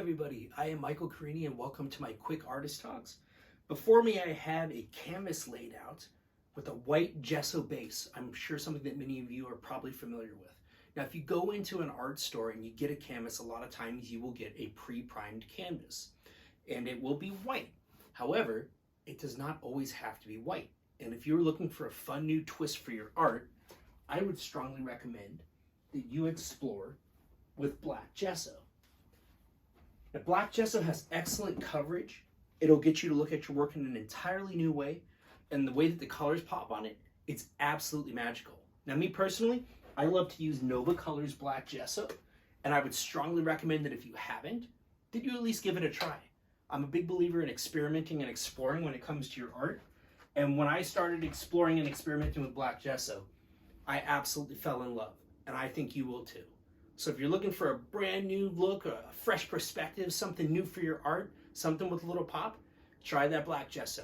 everybody, I am Michael Carini and welcome to my quick artist talks. Before me I have a canvas laid out with a white gesso base. I'm sure something that many of you are probably familiar with. Now if you go into an art store and you get a canvas, a lot of times you will get a pre-primed canvas and it will be white. However, it does not always have to be white. And if you're looking for a fun new twist for your art, I would strongly recommend that you explore with black gesso. Now, black gesso has excellent coverage. It'll get you to look at your work in an entirely new way, and the way that the colors pop on it, it's absolutely magical. Now, me personally, I love to use NovaColor's black gesso, and I would strongly recommend that if you haven't, that you at least give it a try. I'm a big believer in experimenting and exploring when it comes to your art, and when I started exploring and experimenting with black gesso, I absolutely fell in love, and I think you will too. So if you're looking for a brand new look, a fresh perspective, something new for your art, something with a little pop, try that black gesso.